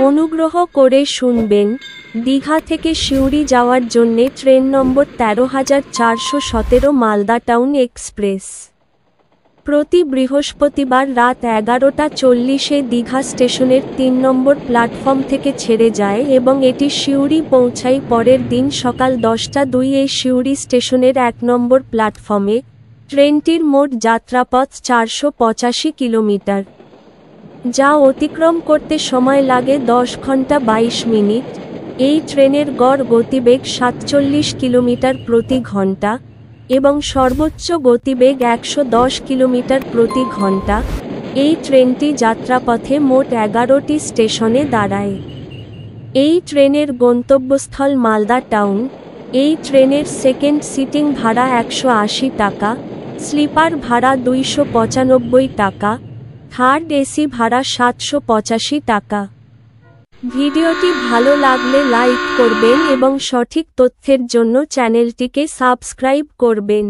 অনুগ্রহ করে শুনবেন, দীঘা থেকে সিউড়ি যাওয়ার জন্যে ট্রেন নম্বর ১৩,৪১৭ মালদা টাউন এক্সপ্রেস। প্রতি বৃহস্পতিবার রাত ১১:৪০-এ দীঘা স্টেশনের ৩ নম্বর প্ল্যাটফর্ম থেকে ছেড়ে যায় এবং এটি সিউড়ি পৌঁছায় পরের দিন সকাল ১০:০২-এ সিউড়ি স্টেশনের ১ নম্বর প্ল্যাটফর্মে। ট্রেনটির মোট যাত্রাপথ ৪৮৫ কিলোমিটার, যা অতিক্রম করতে সময় লাগে ১০ ঘন্টা ২২ মিনিট। এই ট্রেনের গড় গতিবেগ ৪৭ কিলোমিটার প্রতি ঘন্টা এবং সর্বোচ্চ গতিবেগ ১১০ কিলোমিটার প্রতি ঘন্টা। এই ট্রেনটি যাত্রাপথে মোট ১১টি স্টেশনে দাঁড়ায়। এই ট্রেনের গন্তব্যস্থল মালদা টাউন। এই ট্রেনের সেকেন্ড সিটিং ভাড়া ১৮০ টাকা, স্লিপার ভাড়া ২৯৫ টাকা, থার্ড এসি ভাড়া ৭৮৫ টাকা। ভিডিওটি ভালো লাগলে লাইক করবেন এবং সঠিক তথ্যের জন্য চ্যানেলটিকে সাবস্ক্রাইব করবেন।